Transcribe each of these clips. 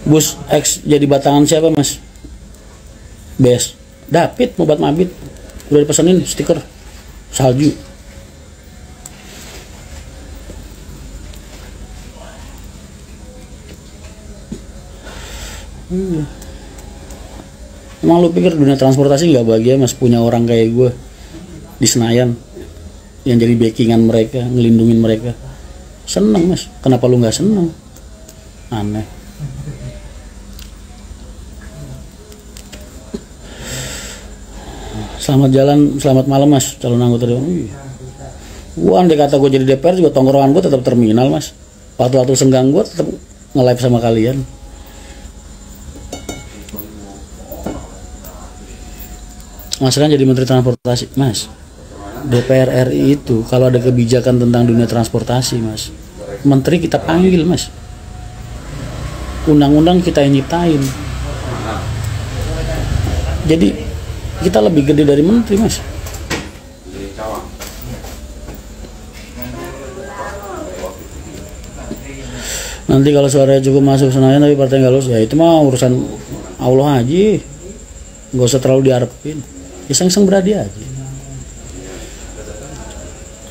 Bus X jadi batangan siapa mas? Bes David mau buat mabit, udah dipesenin stiker salju. Emang lu pikir dunia transportasi nggak bahagia mas punya orang kayak gue di Senayan yang jadi backingan mereka, ngelindungin mereka? Seneng mas, kenapa lu nggak seneng? Aneh. Selamat jalan, selamat malam mas calon anggota dewan. Gua andai kata gue jadi DPR juga tongkrongan gue tetap terminal mas. Waktu-waktu senggang gue tetap nge-live sama kalian. Mas kan jadi menteri transportasi mas. DPR RI itu kalau ada kebijakan tentang dunia transportasi mas, menteri kita panggil mas, undang-undang kita yang nyiptain. Jadi kita lebih gede dari menteri mas. Nanti kalau suaranya cukup masuk Senayan tapi partai nggak lulus, ya itu mah urusan Allah aja, nggak usah terlalu diharapin. Iseng-iseng beradi aja.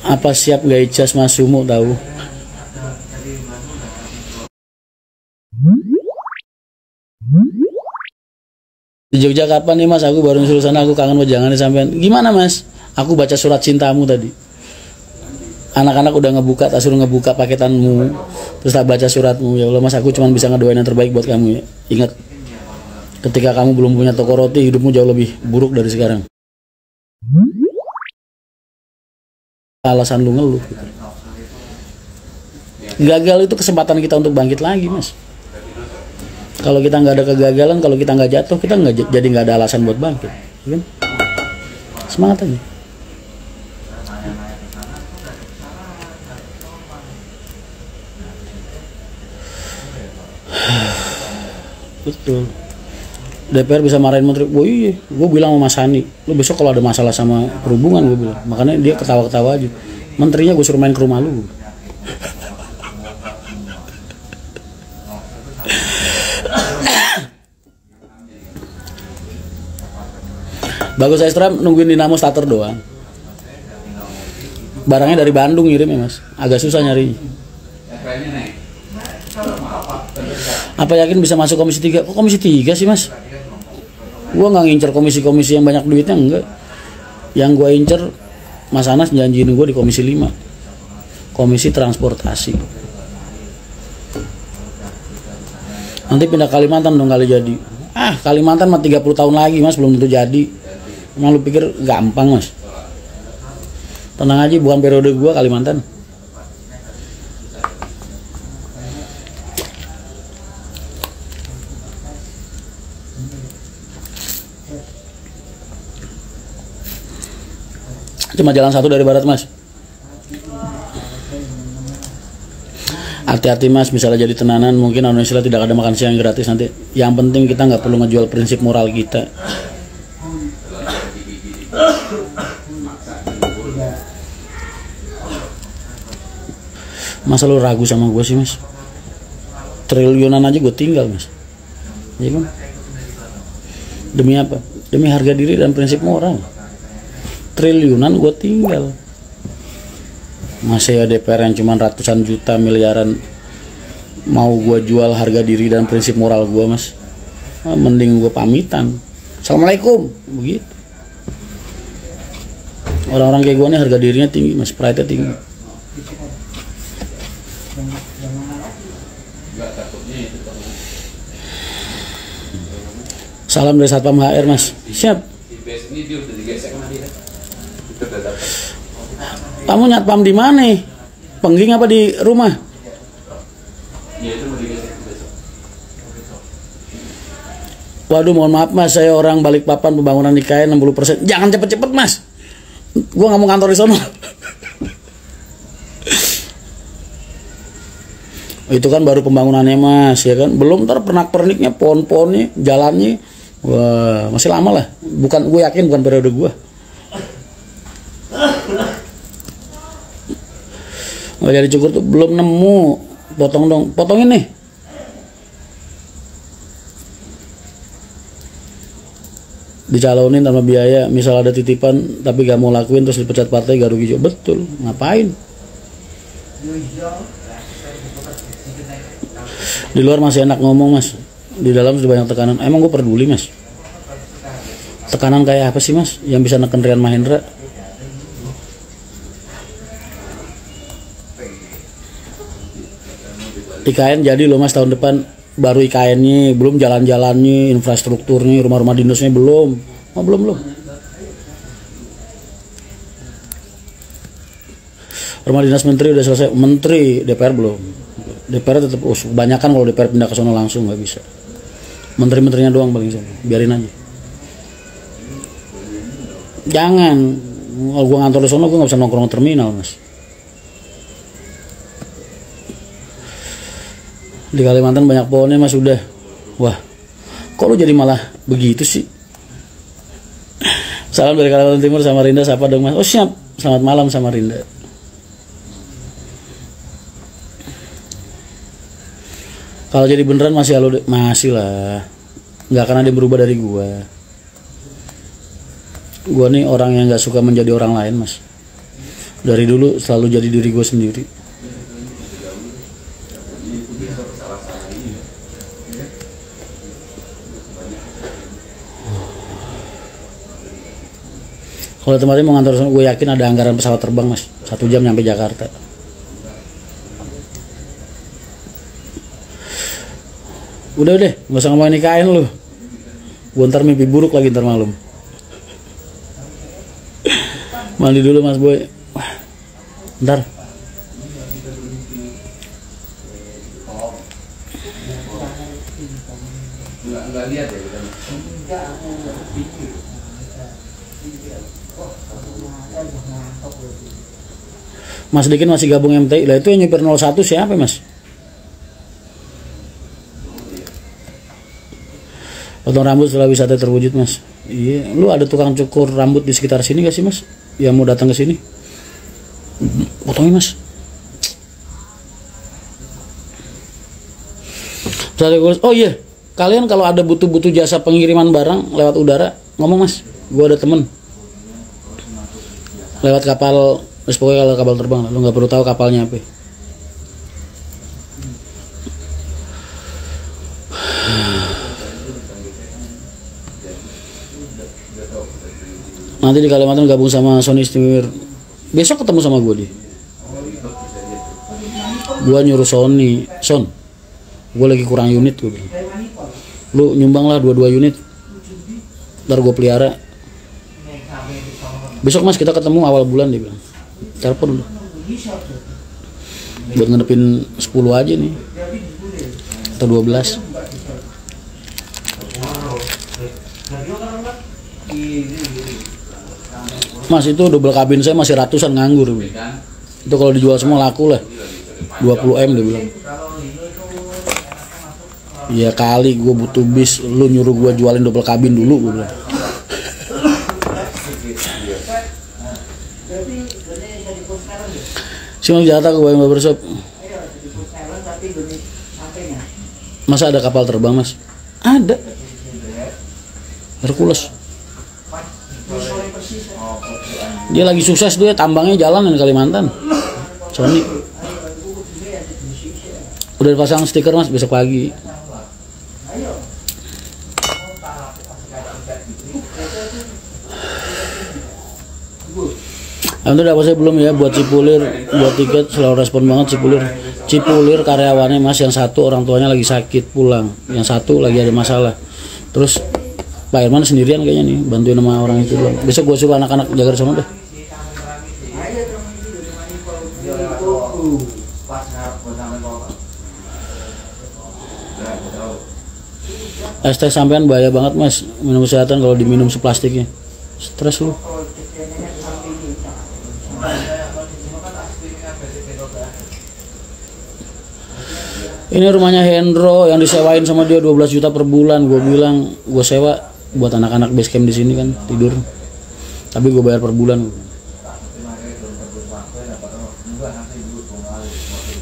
Apa siap nggak ijaz mas Sumo tahu? Di Jogja kapan nih mas? Aku baru nyusul sana, aku kangen jangan disampein. Gimana mas? Aku baca surat cintamu tadi. Anak-anak udah ngebuka, tak suruh ngebuka paketanmu, terus tak baca suratmu. Ya Allah mas, aku cuma bisa ngedoain yang terbaik buat kamu ya. Ingat, ketika kamu belum punya toko roti, hidupmu jauh lebih buruk dari sekarang. Alasan lu ngeluh gitu. Gagal itu kesempatan kita untuk bangkit lagi mas. Kalau kita nggak ada kegagalan, kalau kita nggak jatuh, kita jadi nggak ada alasan buat bangkit, kan? Semangat aja. Betul. DPR bisa marahin menteri. Wah iya, gue bilang sama Mas Hani, lu besok kalau ada masalah sama perhubungan, gue bilang. Makanya dia ketawa-ketawa aja. Menterinya gue suruh main ke rumah lu. Bagus Extra nungguin Dinamo starter doang. Barangnya dari Bandung ngirim ya mas, agak susah nyari. Apa yakin bisa masuk komisi 3? Kok komisi 3 sih mas? Gua nggak ngincer komisi-komisi yang banyak duitnya, enggak. Yang gua incer Mas Anas janjiin gua di komisi 5, komisi transportasi. Nanti pindah Kalimantan dong kali jadi. Kalimantan mah 30 tahun lagi mas, belum tentu jadi. Emang lu pikir gampang mas? Tenang aja, bukan periode gua Kalimantan. Cuma jalan satu dari barat mas. Hati-hati mas, misalnya jadi tenanan mungkin Indonesia tidak ada makan siang gratis nanti. Yang penting kita nggak perlu ngejual prinsip moral kita. Masa lu ragu sama gue sih mas? Triliunan aja gue tinggal mas, ya kan? Demi apa? Demi harga diri dan prinsip moral. Triliunan gue tinggal. Masih ya DPR yang cuma ratusan juta miliaran mau gue jual harga diri dan prinsip moral gue mas. Mending gue pamitan, assalamualaikum, begitu. Orang-orang kayak gue nih harga dirinya tinggi mas, pride-nya tinggi. Salam dari Satpam HR mas. Siap. Kamu nyatpam di mana? Pengging apa di rumah? Waduh mohon maaf mas, saya orang Balikpapan, pembangunan IKN 60%. Jangan cepet-cepet mas, gue nggak mau kantor di sono. Itu kan baru pembangunannya mas, ya kan? Belum ntar pernak-perniknya, pohon-pohonnya, jalannya. Wah masih lama lah. Bukan, gue yakin bukan periode gue. Nggak jadi cukur tuh belum nemu. Potong dong, potongin nih. dicalonin tanpa biaya, misal ada titipan tapi gak mau lakuin terus dipecat partai gak rugi juga. Betul, ngapain? Di luar masih enak ngomong mas, di dalam sudah banyak tekanan. Emang gue peduli mas? Tekanan kayak apa sih mas yang bisa neken Rian Mahendra? IKN jadi loh mas tahun depan, baru IKN-nya, belum jalan-jalannya, infrastrukturnya, rumah-rumah dinasnya belum. Oh, belum. Rumah dinas menteri udah selesai, menteri DPR belum. DPR tetap kebanyakan kalau DPR pindah ke sana langsung nggak bisa. Menteri-menterinya doang paling sana, biarin aja. Jangan, kalau gua ngantor di sana gua nggak bisa nongkrong terminal mas. Di Kalimantan banyak pohonnya mas udah. Wah, kok lu jadi malah begitu sih? Salam dari Kalimantan Timur sama Rinda, siapa dong mas? Oh siap, selamat malam sama Rinda. Kalau jadi beneran masih halo, masih lah. Nggak akan ada yang berubah dari gua. Gua nih orang yang nggak suka menjadi orang lain mas. Dari dulu selalu jadi diri gua sendiri. Kalau tempatnya mau ngantor, gue yakin ada anggaran pesawat terbang mas, 1 jam nyampe Jakarta. Udah deh, nggak usah ngomongin IKN lu. Gue ntar mimpi buruk lagi ntar malam. Mandi dulu mas boy. Wah, ntar. Nggak lihat ya kita. Mas Dikin masih gabung MTI lah, itu yang nyupir 01 siapa mas? Potong rambut setelah wisata terwujud mas. Iya, lu ada tukang cukur rambut di sekitar sini gak sih mas? Yang mau datang ke sini? Potongin mas. Oh iya, kalian kalau ada butuh jasa pengiriman barang lewat udara, ngomong mas. Gua ada temen lewat kapal, pokoknya kalau kapal terbang, lu nggak perlu tahu kapalnya apa. Nanti di Kalimantan gabung sama Sony Istimewa. Besok ketemu sama gue dia. Gue nyuruh Sony, Son, gue lagi kurang unit gue bilang. Lu nyumbang lah 2 unit, ntar gue pelihara. Besok mas kita ketemu awal bulan dia bilang. Telepon udah. Buat ngadepin 10 aja nih. Atau 12. Mas itu double kabin saya masih ratusan nganggur. Itu kalau dijual semua laku lah. 20M dia bilang. Ya kali gue butuh bis, lu nyuruh gue jualin double kabin dulu gue bilang. Cuma jatah ke Bayang Barbershop. Masa ada kapal terbang mas? Ada. Hercules. Dia lagi sukses, dia tambangnya jalan di Kalimantan. Sony. Udah dipasang stiker mas besok pagi. Itu udah saya belum ya buat Cipulir, buat tiket selalu respon banget Cipulir karyawannya mas, yang satu orang tuanya lagi sakit pulang, yang satu lagi ada masalah. Terus Pak Irman sendirian kayaknya nih bantuin sama orang itu doang. Besok gue suruh anak-anak jaga di sana deh. Es teh sampean bahaya banget mas, minum kesehatan kalau diminum seplastiknya. Stres lu. Ini rumahnya Hendro yang disewain sama dia 12 juta per bulan. Gue bilang gue sewa buat anak-anak base camp di sini kan tidur. Tapi gue bayar per bulan.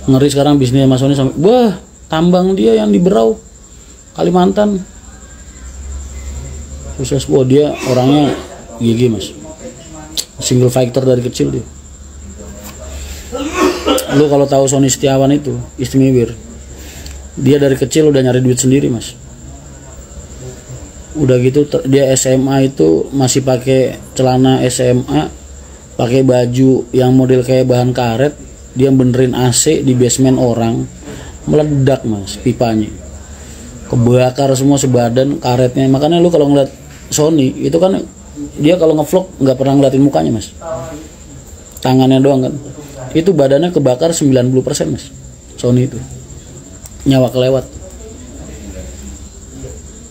Ngeri sekarang bisnisnya Mas Sony sampai wah, tambang dia yang di Berau, Kalimantan. Sukses. Wah, dia orangnya gigi mas, single fighter dari kecil dia. Lu kalau tahu Sony Setiawan itu Istimewir, dia dari kecil udah nyari duit sendiri mas. Udah gitu dia SMA itu masih pakai celana SMA, pakai baju yang model kayak bahan karet, dia benerin AC di basement orang, meledak mas pipanya, kebakar semua sebadan karetnya. Makanya lu kalau ngeliat Sony itu kan dia kalau ngevlog nggak pernah ngeliatin mukanya mas, tangannya doang kan, itu badannya kebakar 90% mas. Sony itu nyawa kelewat,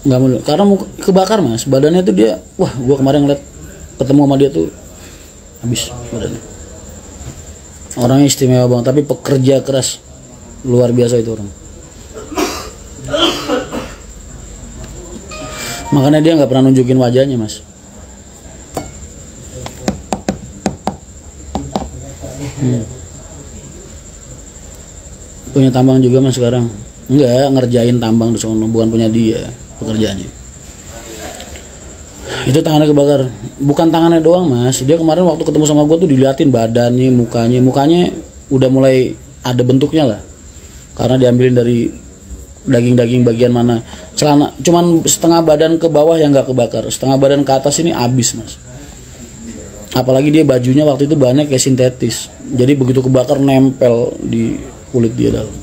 nggak mau karena kebakar mas badannya tuh dia. Wah, gua kemarin ngeliat ketemu sama dia tuh habis badannya. Orangnya istimewa banget, tapi pekerja keras luar biasa itu orang. Makanya dia nggak pernah nunjukin wajahnya mas. Punya tambang juga mas sekarang. Enggak, ngerjain tambang di sono, bukan punya dia pekerjaannya. Itu tangannya kebakar. Bukan tangannya doang mas, dia kemarin waktu ketemu sama gue tuh diliatin badannya, mukanya udah mulai ada bentuknya lah, karena diambilin dari daging-daging bagian mana. Celana cuman setengah badan ke bawah yang nggak kebakar, setengah badan ke atas ini habis mas. Apalagi dia bajunya waktu itu banyak kayak sintetis, jadi begitu kebakar nempel di kulit dia dalam.